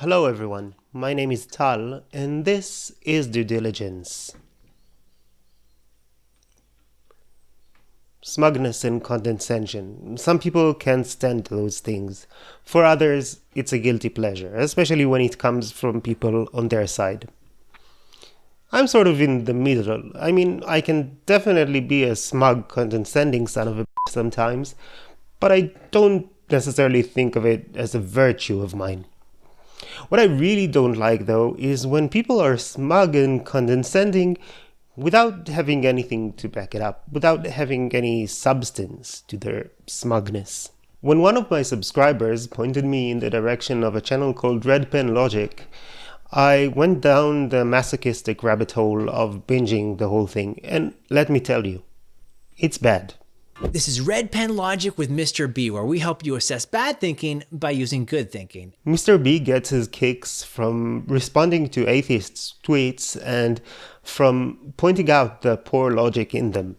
Hello everyone, my name is Tal and this is Due Diligence. Smugness and condescension. Some people can't stand those things. For others, it's a guilty pleasure, especially when it comes from people on their side. I'm sort of in the middle. I can definitely be a smug, condescending son of a bitch sometimes, but I don't necessarily think of it as a virtue of mine. What I really don't like, though, is when people are smug and condescending without having anything to back it up, without having any substance to their smugness. When one of my subscribers pointed me in the direction of a channel called Red Pen Logic, I went down the masochistic rabbit hole of binging the whole thing, and let me tell you, it's bad. This is Red Pen Logic with Mr. B, where we help you assess bad thinking by using good thinking. Mr. B gets his kicks from responding to atheists' tweets and from pointing out the poor logic in them.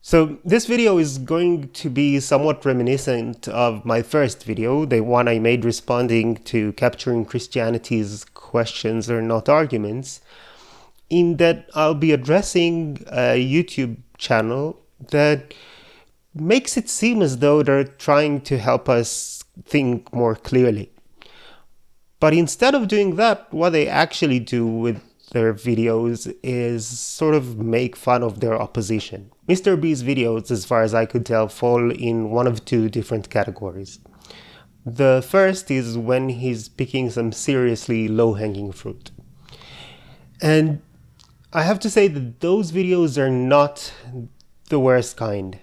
So this video is going to be somewhat reminiscent of my first video, the one I made responding to Capturing Christianity's Questions Are Not Arguments, in that I'll be addressing a YouTube channel that makes it seem as though they're trying to help us think more clearly. But instead of doing that, what they actually do with their videos is sort of make fun of their opposition. Mr. B's videos, as far as I could tell, fall in one of two different categories. The first is when he's picking some seriously low-hanging fruit. And I have to say that those videos are not the worst kind.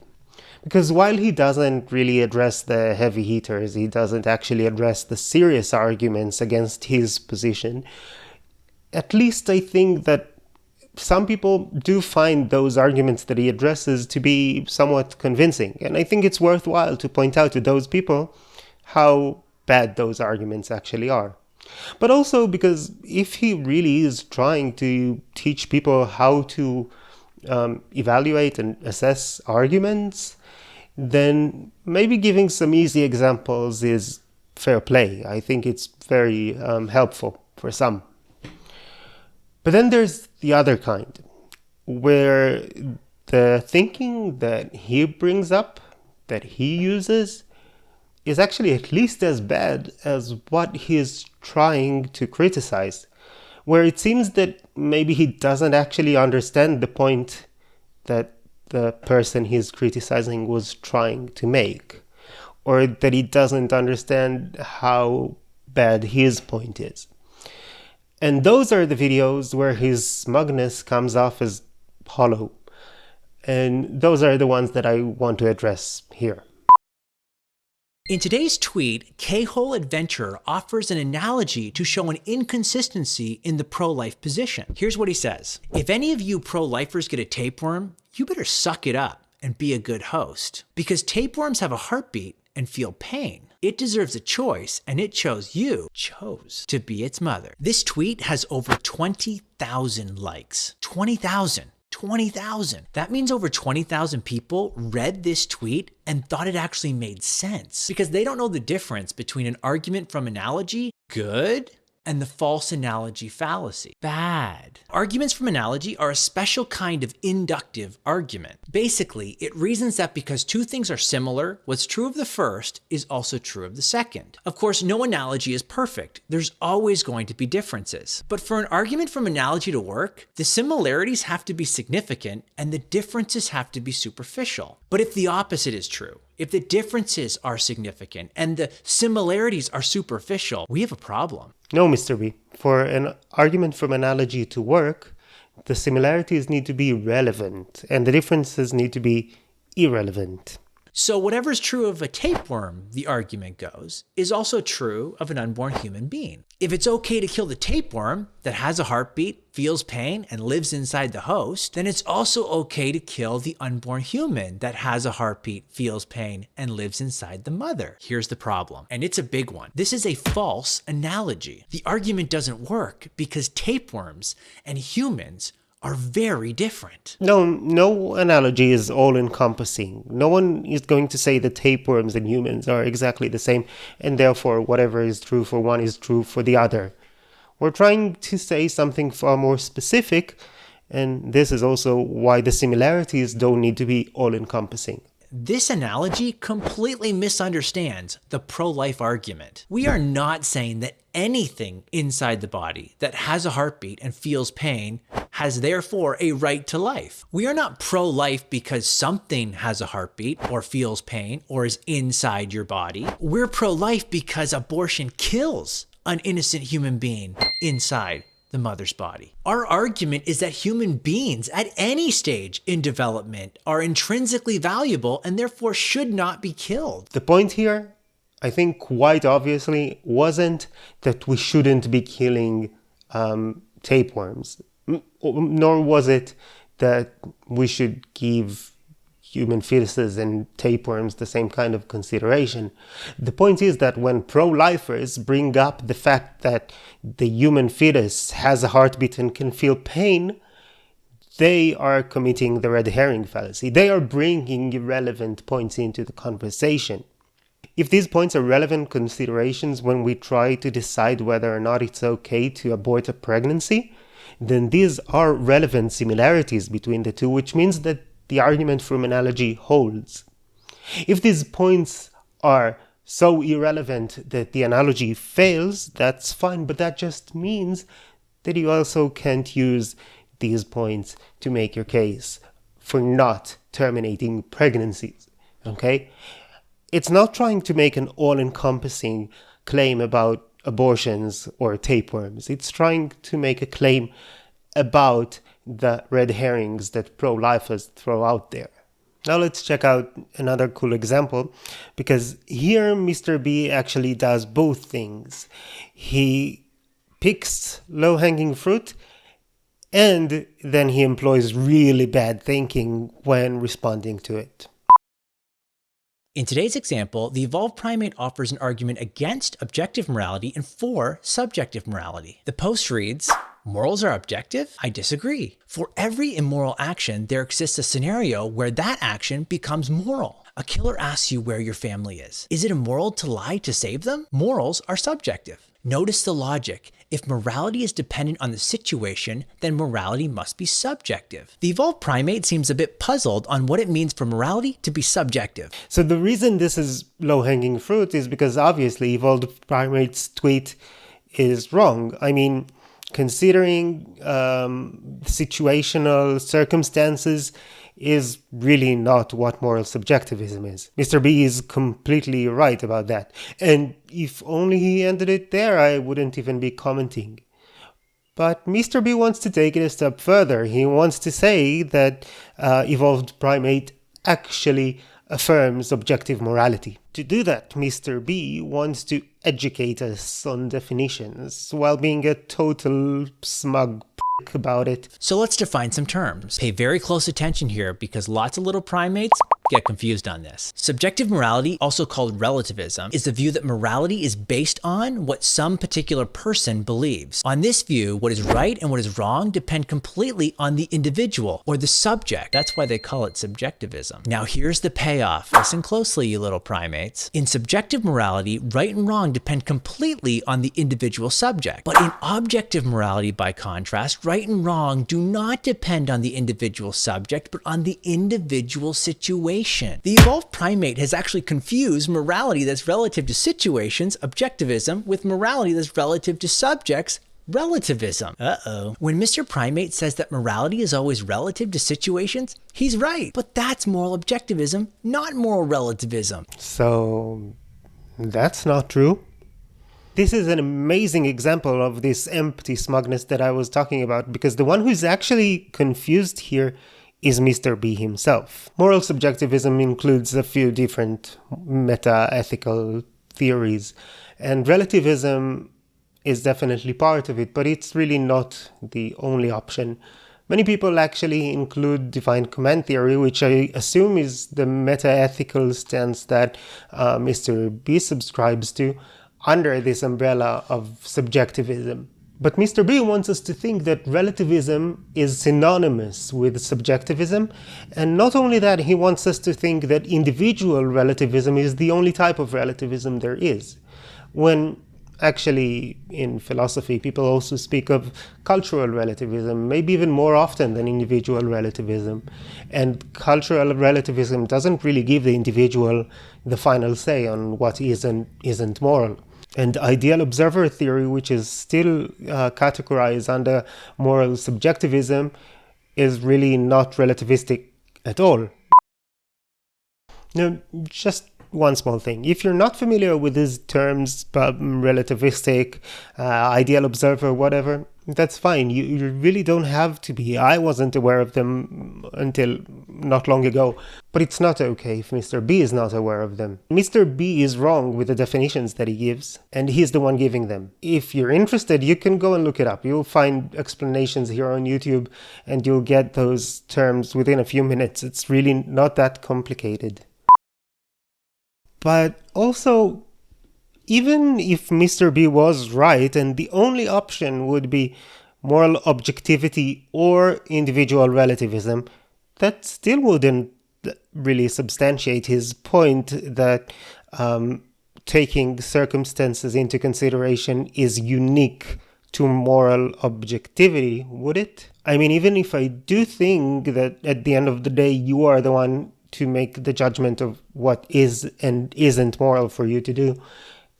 Because while he doesn't really address the heavy hitters, he doesn't actually address the serious arguments against his position, at least I think that some people do find those arguments that he addresses to be somewhat convincing. And I think it's worthwhile to point out to those people how bad those arguments actually are. But also because if he really is trying to teach people how to evaluate and assess arguments, then maybe giving some easy examples is fair play. I think it's very helpful for some. But then there's the other kind, where the thinking that he brings up, that he uses, is actually at least as bad as what he's trying to criticize, where it seems that maybe he doesn't actually understand the point that the person he's criticizing was trying to make, or that he doesn't understand how bad his point is. And those are the videos where his smugness comes off as hollow. And those are the ones that I want to address here. In today's tweet, K-Hole Adventure offers an analogy to show an inconsistency in the pro-life position. Here's what he says. If any of you pro-lifers get a tapeworm, you better suck it up and be a good host. Because tapeworms have a heartbeat and feel pain. It deserves a choice, and it chose to be its mother. This tweet has over 20,000 likes. 20,000. 20,000. That means over 20,000 people read this tweet and thought it actually made sense, because they don't know the difference between an argument from analogy, good, and the false analogy fallacy, bad. Arguments from analogy are a special kind of inductive argument. Basically, it reasons that because two things are similar, what's true of the first is also true of the second. Of course, no analogy is perfect. There's always going to be differences. But for an argument from analogy to work, the similarities have to be significant and the differences have to be superficial. But if the opposite is true, if the differences are significant and the similarities are superficial, we have a problem. No, Mr. B. For an argument from analogy to work, the similarities need to be relevant and the differences need to be irrelevant. So whatever's true of a tapeworm, the argument goes, is also true of an unborn human being. If it's okay to kill the tapeworm that has a heartbeat, feels pain, and lives inside the host, then it's also okay to kill the unborn human that has a heartbeat, feels pain, and lives inside the mother. Here's the problem, and it's a big one. This is a false analogy. The argument doesn't work because tapeworms and humans are very different. No analogy is all-encompassing. No one is going to say that tapeworms and humans are exactly the same, and therefore whatever is true for one is true for the other. We're trying to say something far more specific, and this is also why the similarities don't need to be all-encompassing. This analogy completely misunderstands the pro-life argument. We are not saying that anything inside the body that has a heartbeat and feels pain has therefore a right to life. We are not pro-life because something has a heartbeat or feels pain or is inside your body. We're pro-life because abortion kills an innocent human being inside the mother's body. Our argument is that human beings at any stage in development are intrinsically valuable and therefore should not be killed. The point here, I think quite obviously, wasn't that we shouldn't be killing tapeworms, nor was it that we should give human fetuses and tapeworms the same kind of consideration. The point is that when pro-lifers bring up the fact that the human fetus has a heartbeat and can feel pain, they are committing the red herring fallacy. They are bringing irrelevant points into the conversation. If these points are relevant considerations when we try to decide whether or not it's okay to abort a pregnancy, then these are relevant similarities between the two, which means that the argument from analogy holds. If these points are so irrelevant that the analogy fails, that's fine, but that just means that you also can't use these points to make your case for not terminating pregnancies, okay? It's not trying to make an all-encompassing claim about abortions or tapeworms. It's trying to make a claim about the red herrings that pro-lifers throw out there. Now let's check out another cool example, because here Mr. B actually does both things. He picks low-hanging fruit, and then he employs really bad thinking when responding to it. In today's example, the evolved primate offers an argument against objective morality and for subjective morality. The post reads, "Morals are objective? I disagree. For every immoral action, there exists a scenario where that action becomes moral. A killer asks you where your family is. Is it immoral to lie to save them? Morals are subjective. Notice the logic. If morality is dependent on the situation, then morality must be subjective." The evolved primate seems a bit puzzled on what it means for morality to be subjective. So the reason this is low-hanging fruit is because obviously evolved primate's tweet is wrong. I mean, considering situational circumstances is really not what moral subjectivism is. Mr. B is completely right about that. And if only he ended it there, I wouldn't even be commenting. But Mr. B wants to take it a step further. He wants to say that evolved primate actually affirms objective morality. To do that, Mr. B wants to educate us on definitions while being a total smug prick about it. So let's define some terms. Pay very close attention here because lots of little primates get confused on this. Subjective morality, also called relativism, is the view that morality is based on what some particular person believes. On this view, what is right and what is wrong depend completely on the individual or the subject. That's why they call it subjectivism. Now here's the payoff. Listen closely, you little primates. In subjective morality, right and wrong depend completely on the individual subject. But in objective morality, by contrast, right and wrong do not depend on the individual subject, but on the individual situation. The evolved primate has actually confused morality that's relative to situations, objectivism, with morality that's relative to subjects, relativism. When Mr. Primate says that morality is always relative to situations, he's right. But that's moral objectivism, not moral relativism. So that's not true. This is an amazing example of this empty smugness that I was talking about, because the one who's actually confused here is Mr. B himself. Moral subjectivism includes a few different meta-ethical theories, and relativism is definitely part of it, but it's really not the only option. Many people actually include divine command theory, which I assume is the meta-ethical stance that Mr. B subscribes to, under this umbrella of subjectivism. But Mr. B wants us to think that relativism is synonymous with subjectivism, and not only that, he wants us to think that individual relativism is the only type of relativism there is, when actually in philosophy people also speak of cultural relativism, maybe even more often than individual relativism. And cultural relativism doesn't really give the individual the final say on what is and isn't moral. And ideal observer theory, which is still categorized under moral subjectivism, is really not relativistic at all. Now, just one small thing. If you're not familiar with these terms, relativistic, ideal observer, whatever, that's fine. You really don't have to be. I wasn't aware of them until not long ago. But it's not okay if Mr. B is not aware of them. Mr. B is wrong with the definitions that he gives, and he's the one giving them. If you're interested, you can go and look it up. You'll find explanations here on YouTube, and you'll get those terms within a few minutes. It's really not that complicated. But also, even if Mr. B was right and the only option would be moral objectivity or individual relativism, that still wouldn't really substantiate his point that taking circumstances into consideration is unique to moral objectivity, would it? I mean, even if I do think that at the end of the day you are the one to make the judgment of what is and isn't moral for you to do,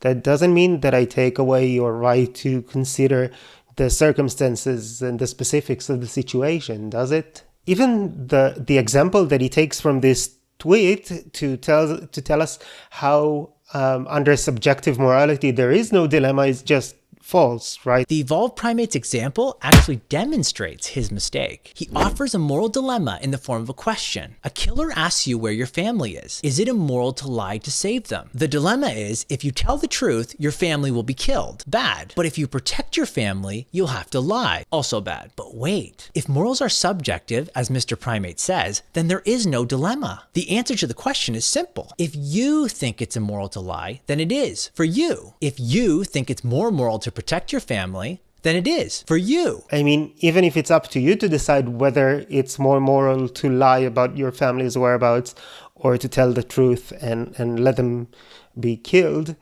that doesn't mean that I take away your right to consider the circumstances and the specifics of the situation, does it? Even the example that he takes from this tweet to tell us how under subjective morality there is no dilemma is just false, right? The evolved primate's example actually demonstrates his mistake. He offers a moral dilemma in the form of a question. A killer asks you where your family is. Is it immoral to lie to save them? The dilemma is, if you tell the truth, your family will be killed. Bad. But if you protect your family, you'll have to lie. Also bad. But wait, if morals are subjective, as Mr. Primate says, then there is no dilemma. The answer to the question is simple. If you think it's immoral to lie, then it is for you. If you think it's more moral to protect your family, then it is for you. I mean, even if it's up to you to decide whether it's more moral to lie about your family's whereabouts or to tell the truth and let them be killed,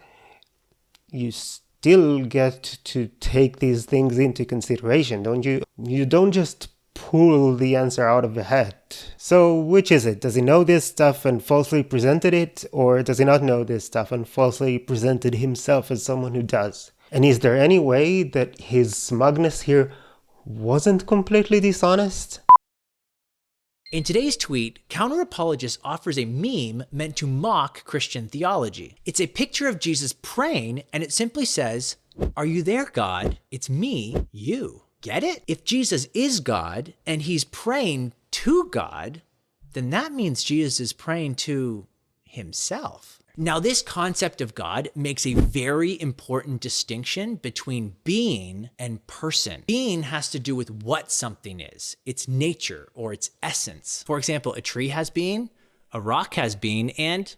you still get to take these things into consideration, don't you? You don't just pull the answer out of the hat. So which is it? Does he know this stuff and falsely presented it, or does he not know this stuff and falsely presented himself as someone who does? And is there any way that his smugness here wasn't completely dishonest? In today's tweet, Counter-Apologist offers a meme meant to mock Christian theology. It's a picture of Jesus praying, and it simply says, "Are you there, God? It's me, you." Get it? If Jesus is God, and he's praying to God, then that means Jesus is praying to himself. Now, this concept of God makes a very important distinction between being and person. Being has to do with what something is, its nature or its essence. For example, a tree has being, a rock has being, and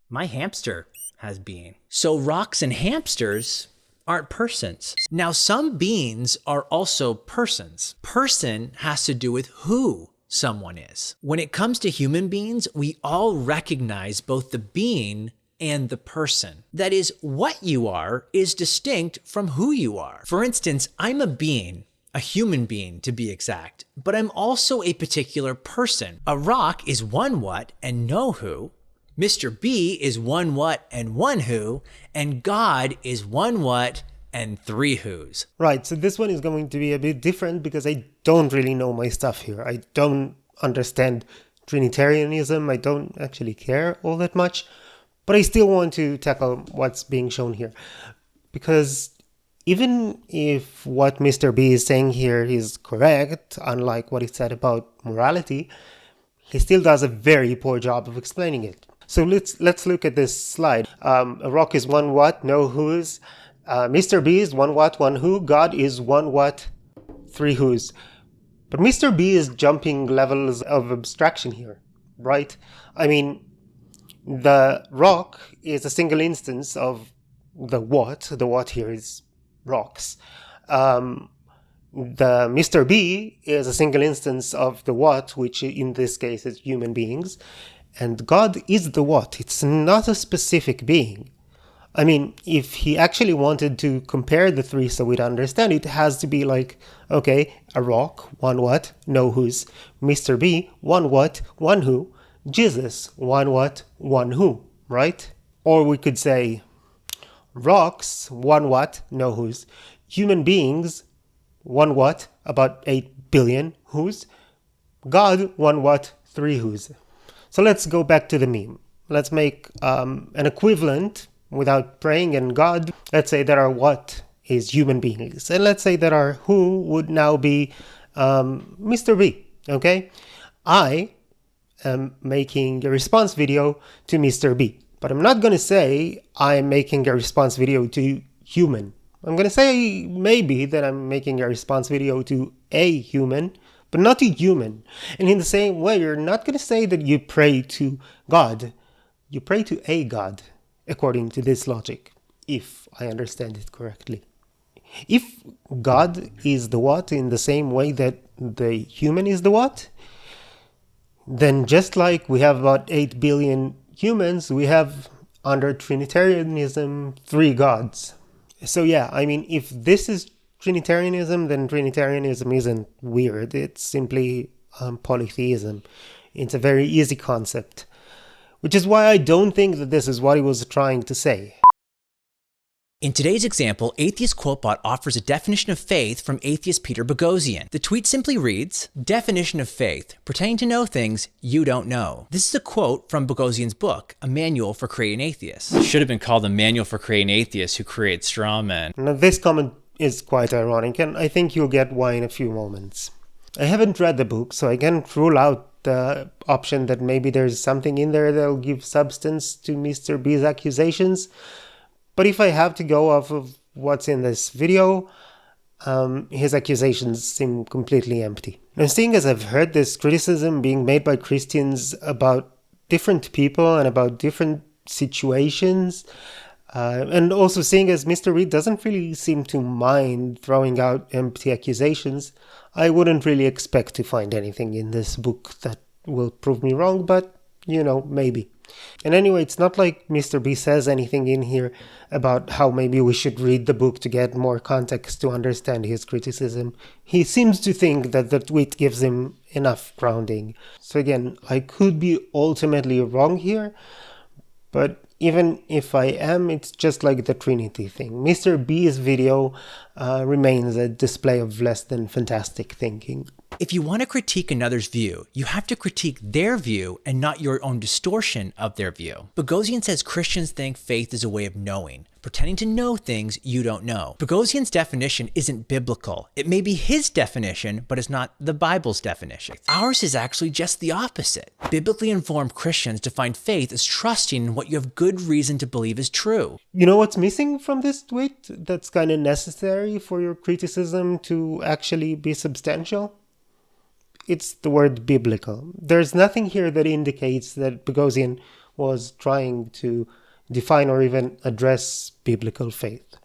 my hamster has being. So rocks and hamsters aren't persons. Now, some beings are also persons. Person has to do with who someone is. When it comes to human beings, we all recognize both the being and the person. That is, what you are is distinct from who you are. For instance, I'm a being, a human being to be exact, but I'm also a particular person. A rock is one what and no who. Mr. B is one what and one who, and God is one what and three who's. Right, so this one is going to be a bit different because I don't really know my stuff here. I don't understand Trinitarianism. I don't actually care all that much, but I still want to tackle what's being shown here. Because even if what Mr. B is saying here is correct, unlike what he said about morality, he still does a very poor job of explaining it. So let's look at this slide. A rock is one what, no who's. Mr. B is one what, one who. God is one what, three who's. But Mr. B is jumping levels of abstraction here, right? I mean, the rock is a single instance of the what. The what here is rocks. The Mr. B is a single instance of the what, which in this case is human beings, and God is the what. It's not a specific being. I mean, if he actually wanted to compare the three so we'd understand, it has to be like, okay, a rock, one what, no who's, Mr. B, one what, one who, Jesus, one what, one who, right? Or we could say, rocks, one what, no who's, human beings, one what, about 8 billion who's, God, one what, three who's. So let's go back to the meme. Let's make an equivalent without praying and God. Let's say that our what is human beings. And let's say that our who would now be Mr. B, okay? I am making a response video to Mr. B. But I'm not going to say I'm making a response video to human. I'm going to say maybe that I'm making a response video to a human, but not to human. And in the same way, you're not going to say that you pray to God. You pray to a God, according to this logic, if I understand it correctly. If God is the what in the same way that the human is the what, then just like we have about 8 billion humans, we have, under Trinitarianism, 3 gods. So yeah, I mean, if this is Trinitarianism, then Trinitarianism isn't weird. It's simply polytheism. It's a very easy concept. Which is why I don't think that this is what he was trying to say. In today's example, Atheist QuoteBot offers a definition of faith from atheist Peter Boghossian. The tweet simply reads, "Definition of faith, pretending to know things you don't know." This is a quote from Boghossian's book, A Manual for Creating Atheists. It should have been called A Manual for Creating Atheists Who Create Straw Men. Now this comment is quite ironic, and I think you'll get why in a few moments. I haven't read the book, so I can't rule out the option that maybe there's something in there that'll give substance to Mr. B's accusations. But if I have to go off of what's in this video, his accusations seem completely empty. Now, seeing as I've heard this criticism being made by Christians about different people and about different situations, and also seeing as Mr. Reed doesn't really seem to mind throwing out empty accusations, I wouldn't really expect to find anything in this book that will prove me wrong, but, you know, maybe. And anyway, it's not like Mr. B says anything in here about how maybe we should read the book to get more context to understand his criticism. He seems to think that the tweet gives him enough grounding. So again, I could be ultimately wrong here, but even if I am, it's just like the Trinity thing. Mr. B's video remains a display of less than fantastic thinking. If you want to critique another's view, you have to critique their view and not your own distortion of their view. Boghossian says Christians think faith is a way of knowing, pretending to know things you don't know. Boghossian's definition isn't biblical. It may be his definition, but it's not the Bible's definition. Ours is actually just the opposite. Biblically informed Christians define faith as trusting in what you have good reason to believe is true. You know what's missing from this tweet that's kind of necessary for your criticism to actually be substantial? It's the word biblical. There's nothing here that indicates that Boghossian was trying to define or even address biblical faith.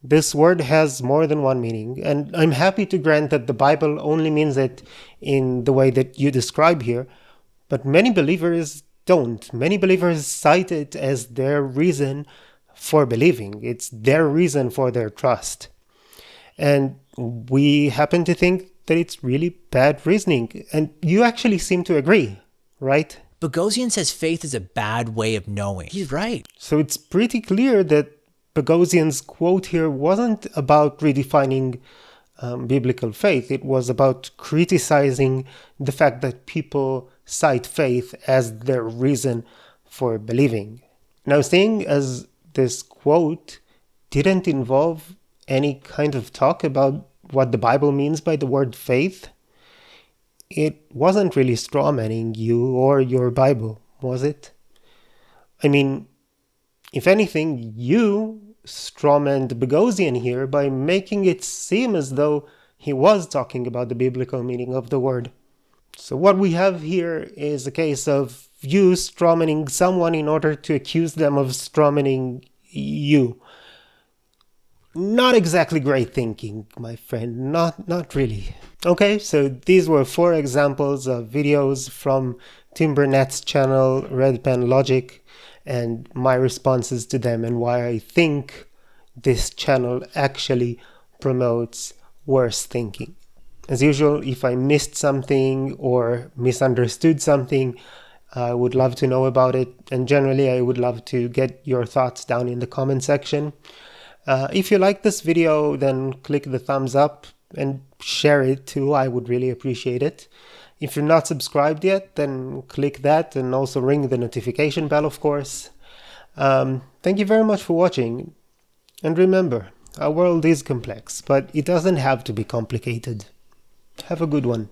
This word has more than one meaning, and I'm happy to grant that the Bible only means it in the way that you describe here, but many believers don't. Many believers cite it as their reason for believing. It's their reason for their trust. And we happen to think that it's really bad reasoning. And you actually seem to agree, right? Boghossian says faith is a bad way of knowing. He's right. So it's pretty clear that Boghossian's quote here wasn't about redefining biblical faith. It was about criticizing the fact that people cite faith as their reason for believing. Now, seeing as this quote didn't involve any kind of talk about what the Bible means by the word faith, it wasn't really strawmanning you or your Bible, was it? I mean, if anything, you strawmanned Boghossian here by making it seem as though he was talking about the biblical meaning of the word. So what we have here is a case of you strawmanning someone in order to accuse them of strawmanning you. Not exactly great thinking, my friend. Not really. Okay, so these were 4 examples of videos from Tim Burnett's channel, Red Pen Logic, and my responses to them and why I think this channel actually promotes worse thinking. As usual, if I missed something or misunderstood something, I would love to know about it, and generally I would love to get your thoughts down in the comment section. If you like this video, then click the thumbs up and share it too. I would really appreciate it. If you're not subscribed yet, then click that and also ring the notification bell, of course. Thank you very much for watching. And remember, our world is complex, but it doesn't have to be complicated. Have a good one.